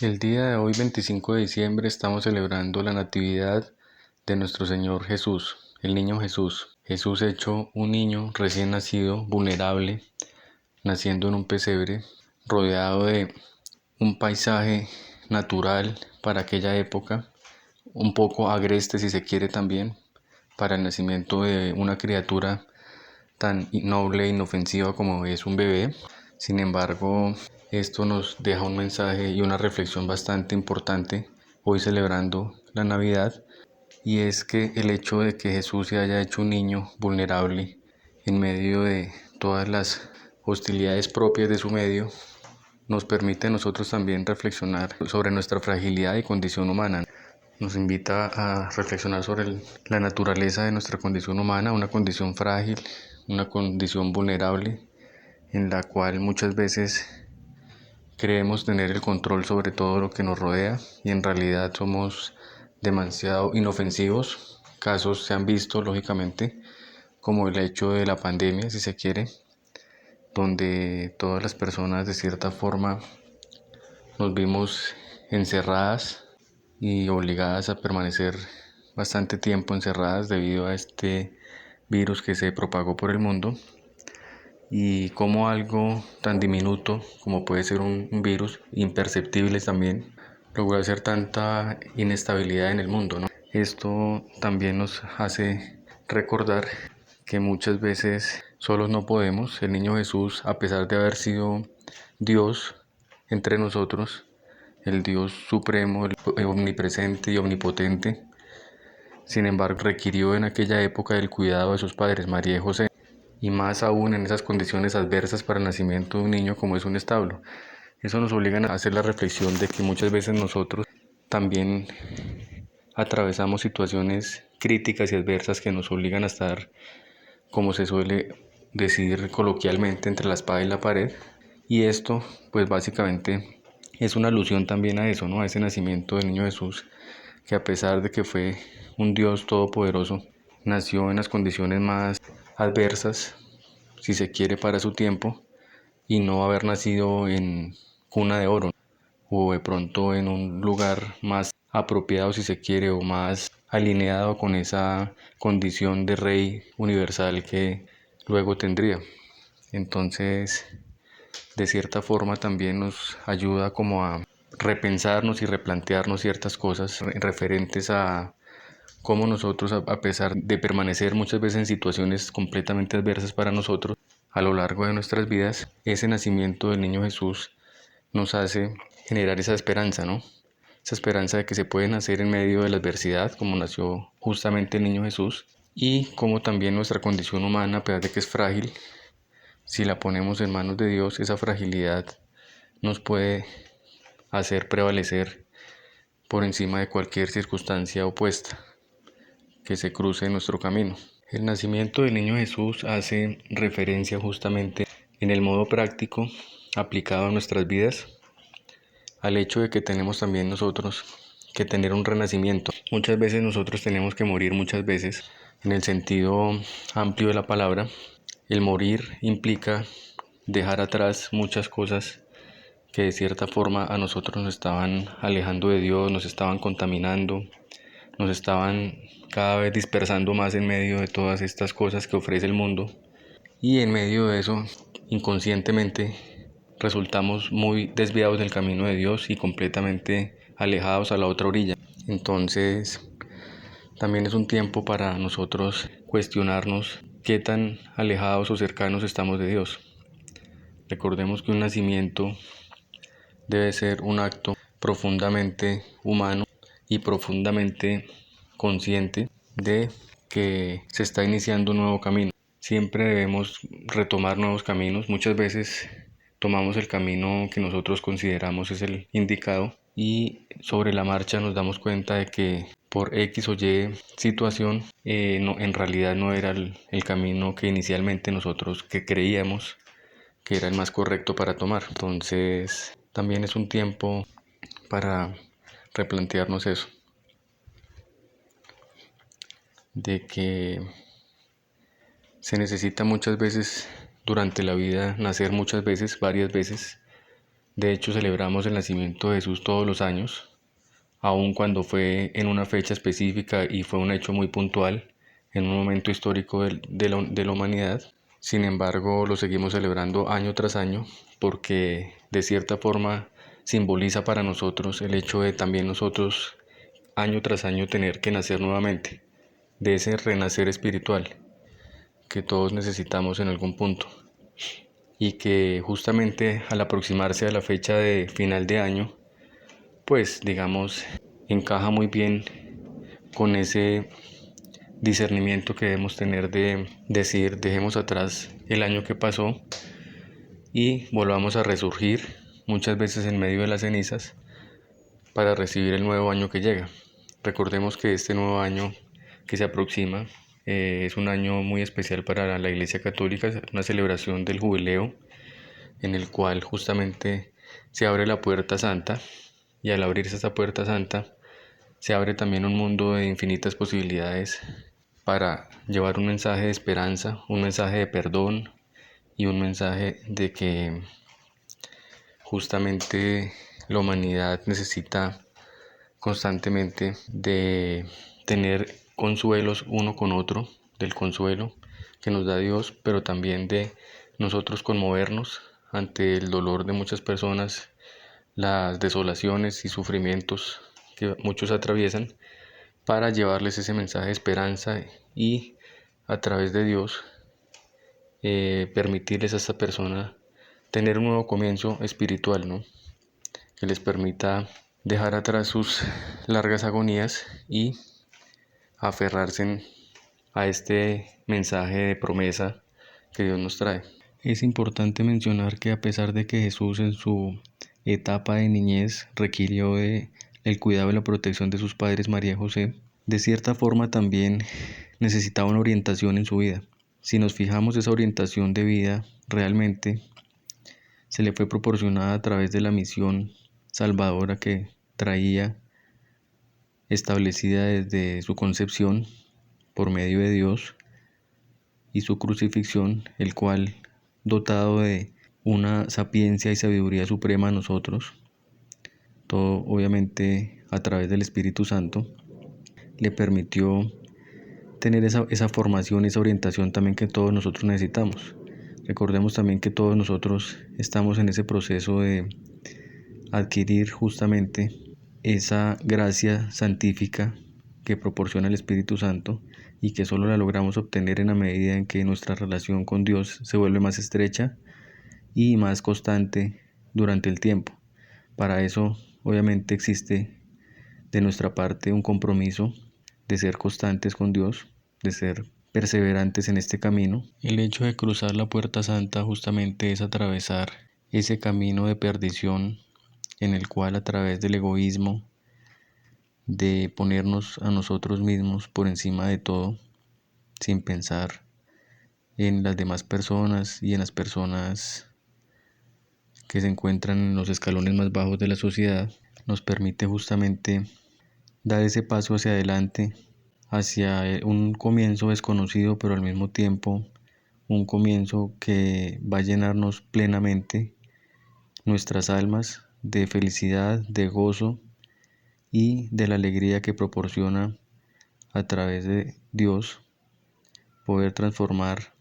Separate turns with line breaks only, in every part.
El día de hoy, 25 de diciembre, estamos celebrando la Natividad de nuestro Señor Jesús, el niño Jesús. Jesús hecho un niño recién nacido, vulnerable, naciendo en un pesebre, rodeado de un paisaje natural para aquella época, un poco agreste si se quiere también, para el nacimiento de una criatura tan noble e inofensiva como es un bebé. Sin embargo, esto nos deja un mensaje y una reflexión bastante importante hoy celebrando la Navidad, y es que el hecho de que Jesús se haya hecho un niño vulnerable en medio de todas las hostilidades propias de su medio nos permite a nosotros también reflexionar sobre nuestra fragilidad y condición humana. Nos invita a reflexionar sobre la naturaleza de nuestra condición humana, una condición frágil, una condición vulnerable, en la cual muchas veces creemos tener el control sobre todo lo que nos rodea y en realidad somos demasiado inofensivos. Casos se han visto, lógicamente, como el hecho de la pandemia, si se quiere, donde todas las personas de cierta forma nos vimos encerradas y obligadas a permanecer bastante tiempo encerradas debido a este virus que se propagó por el mundo, y como algo tan diminuto como puede ser un virus, imperceptible también, logró hacer tanta inestabilidad en el mundo, ¿no? Esto también nos hace recordar que muchas veces solos no podemos. El niño Jesús, a pesar de haber sido Dios entre nosotros, el Dios supremo, el omnipresente y omnipotente, sin embargo requirió en aquella época el cuidado de sus padres, María y José, y más aún en esas condiciones adversas para el nacimiento de un niño como es un establo. Eso nos obliga a hacer la reflexión de que muchas veces nosotros también atravesamos situaciones críticas y adversas que nos obligan a estar, como se suele decir coloquialmente, entre la espada y la pared. Y esto, pues básicamente es una alusión también a eso, ¿no? A ese nacimiento del niño Jesús, que a pesar de que fue un Dios todopoderoso, nació en las condiciones más adversas, si se quiere, para su tiempo, y no haber nacido en cuna de oro o de pronto en un lugar más apropiado, si se quiere, o más alineado con esa condición de rey universal que luego tendría. Entonces, de cierta forma también nos ayuda como a repensarnos y replantearnos ciertas cosas referentes a cómo nosotros, a pesar de permanecer muchas veces en situaciones completamente adversas para nosotros a lo largo de nuestras vidas, ese nacimiento del niño Jesús nos hace generar esa esperanza, ¿no? Esa esperanza de que se puede nacer en medio de la adversidad, como nació justamente el niño Jesús, y como también nuestra condición humana, a pesar de que es frágil, si la ponemos en manos de Dios, esa fragilidad nos puede hacer prevalecer por encima de cualquier circunstancia opuesta que se cruce en nuestro camino. El nacimiento del niño Jesús hace referencia justamente en el modo práctico aplicado a nuestras vidas al hecho de que tenemos también nosotros que tener un renacimiento. Muchas veces nosotros tenemos que morir muchas veces en el sentido amplio de la palabra. El morir implica dejar atrás muchas cosas que de cierta forma a nosotros nos estaban alejando de Dios, nos estaban contaminando, nos estaban cada vez dispersando más en medio de todas estas cosas que ofrece el mundo, y en medio de eso inconscientemente resultamos muy desviados del camino de Dios y completamente alejados a la otra orilla. Entonces también es un tiempo para nosotros cuestionarnos qué tan alejados o cercanos estamos de Dios. Recordemos que un nacimiento debe ser un acto profundamente humano y profundamente consciente de que se está iniciando un nuevo camino. Siempre debemos retomar nuevos caminos. Muchas veces tomamos el camino que nosotros consideramos es el indicado y sobre la marcha nos damos cuenta de que por X o Y situación no, en realidad no era el camino que inicialmente nosotros que creíamos que era el más correcto para tomar. Entonces también es un tiempo para replantearnos eso, de que se necesita muchas veces durante la vida nacer muchas veces, varias veces, De hecho, celebramos el nacimiento de Jesús todos los años, aun cuando fue en una fecha específica y fue un hecho muy puntual en un momento histórico de la humanidad. Sin embargo, lo seguimos celebrando año tras año porque de cierta forma simboliza para nosotros el hecho de también nosotros año tras año tener que nacer nuevamente, de ese renacer espiritual que todos necesitamos en algún punto, y que justamente al aproximarse a la fecha de final de año, pues digamos, encaja muy bien con ese discernimiento que debemos tener de decir: dejemos atrás el año que pasó y volvamos a resurgir, muchas veces en medio de las cenizas, para recibir el nuevo año que llega. Recordemos que este nuevo año que se aproxima es un año muy especial para la Iglesia Católica, es una celebración del jubileo en el cual justamente se abre la puerta santa, y al abrirse esta puerta santa se abre también un mundo de infinitas posibilidades para llevar un mensaje de esperanza, un mensaje de perdón y un mensaje de que justamente la humanidad necesita constantemente de tener consuelos uno con otro, del consuelo que nos da Dios, pero también de nosotros conmovernos ante el dolor de muchas personas, las desolaciones y sufrimientos que muchos atraviesan, para llevarles ese mensaje de esperanza y a través de Dios permitirles a esta persona tener un nuevo comienzo espiritual, ¿no? Que les permita dejar atrás sus largas agonías y aferrarse a este mensaje de promesa que Dios nos trae. Es importante mencionar que a pesar de que Jesús en su etapa de niñez requirió el cuidado y la protección de sus padres María y José, de cierta forma también necesitaba una orientación en su vida. Si nos fijamos, esa orientación de vida realmente se le fue proporcionada a través de la misión salvadora que traía, establecida desde su concepción por medio de Dios, y su crucifixión, el cual, dotado de una sapiencia y sabiduría suprema a nosotros, todo obviamente a través del Espíritu Santo, le permitió tener esa formación, esa orientación también que todos nosotros necesitamos. Recordemos también que todos nosotros estamos en ese proceso de adquirir justamente esa gracia santífica que proporciona el Espíritu Santo, y que solo la logramos obtener en la medida en que nuestra relación con Dios se vuelve más estrecha y más constante durante el tiempo. Para eso obviamente existe de nuestra parte un compromiso de ser constantes con Dios, de ser perseverantes en este camino. El hecho de cruzar la puerta santa justamente es atravesar ese camino de perdición en el cual, a través del egoísmo, de ponernos a nosotros mismos por encima de todo, sin pensar en las demás personas y en las personas que se encuentran en los escalones más bajos de la sociedad, nos permite justamente dar ese paso hacia adelante, hacia un comienzo desconocido, pero al mismo tiempo un comienzo que va a llenarnos plenamente nuestras almas de felicidad, de gozo y de la alegría que proporciona, a través de Dios, poder transformar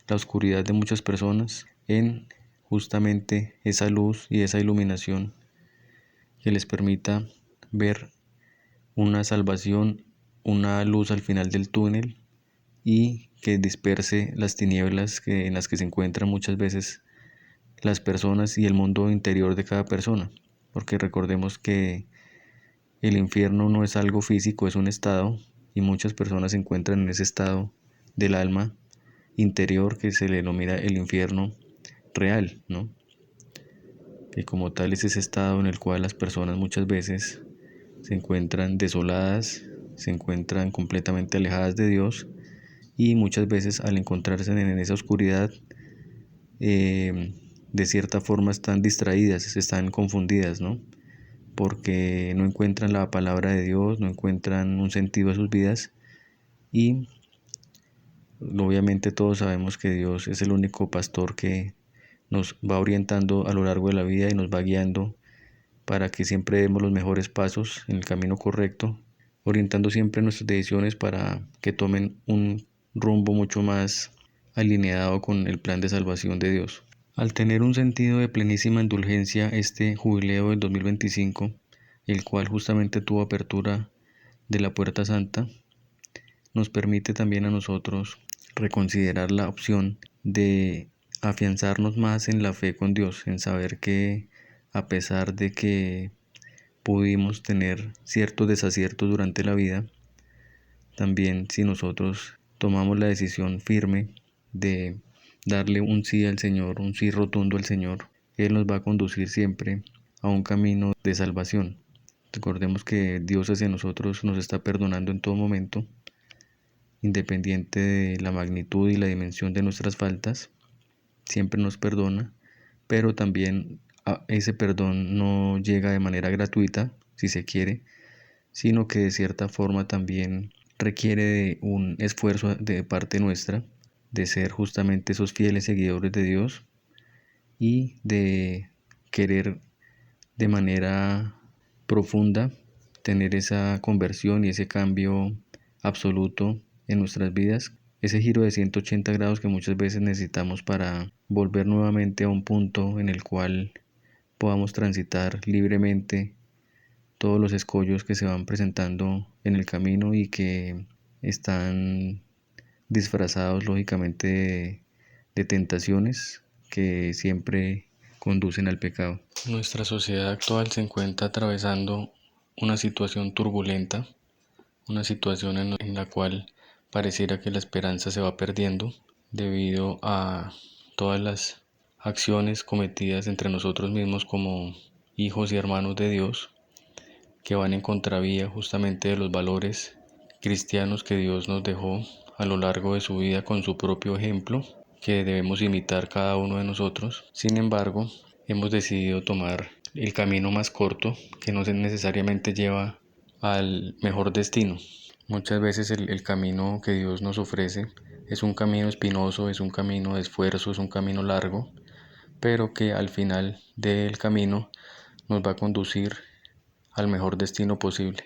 la oscuridad de muchas personas en justamente esa luz y esa iluminación que les permita ver una salvación, una luz al final del túnel, y que disperse las tinieblas en las que se encuentran muchas veces las personas y el mundo interior de cada persona. Porque recordemos que el infierno no es algo físico, es un estado, y muchas personas se encuentran en ese estado del alma interior que se le denomina el infierno real, ¿no? Que como tal es ese estado en el cual las personas muchas veces se encuentran desoladas, se encuentran completamente alejadas de Dios, y muchas veces al encontrarse en esa oscuridad, de cierta forma están distraídas, están confundidas, ¿no? Porque no encuentran la palabra de Dios, no encuentran un sentido a sus vidas, y obviamente todos sabemos que Dios es el único pastor que nos va orientando a lo largo de la vida y nos va guiando para que siempre demos los mejores pasos en el camino correcto, orientando siempre nuestras decisiones para que tomen un rumbo mucho más alineado con el plan de salvación de Dios. Al tener un sentido de plenísima indulgencia este jubileo del 2025, el cual justamente tuvo apertura de la Puerta Santa, nos permite también a nosotros reconsiderar la opción de afianzarnos más en la fe con Dios, en saber que a pesar de que pudimos tener ciertos desaciertos durante la vida, también si nosotros tomamos la decisión firme de darle un sí al Señor, un sí rotundo al Señor, Él nos va a conducir siempre a un camino de salvación. Recordemos que Dios hacia nosotros nos está perdonando en todo momento, independiente de la magnitud y la dimensión de nuestras faltas, siempre nos perdona, pero también ese perdón no llega de manera gratuita, si se quiere, sino que de cierta forma también requiere de un esfuerzo de parte nuestra, de ser justamente esos fieles seguidores de Dios y de querer de manera profunda tener esa conversión y ese cambio absoluto en nuestras vidas, ese giro de 180 grados que muchas veces necesitamos para volver nuevamente a un punto en el cual podamos transitar libremente todos los escollos que se van presentando en el camino y que están disfrazados lógicamente de tentaciones que siempre conducen al pecado. Nuestra sociedad actual se encuentra atravesando una situación turbulenta, una situación en la cual pareciera que la esperanza se va perdiendo debido a todas las acciones cometidas entre nosotros mismos como hijos y hermanos de Dios, que van en contravía justamente de los valores cristianos que Dios nos dejó a lo largo de su vida con su propio ejemplo, que debemos imitar cada uno de nosotros. Sin embargo, hemos decidido tomar el camino más corto, que no necesariamente lleva al mejor destino. Muchas veces el camino que Dios nos ofrece es un camino espinoso, es un camino de esfuerzo, es un camino largo, pero que al final del camino nos va a conducir al mejor destino posible.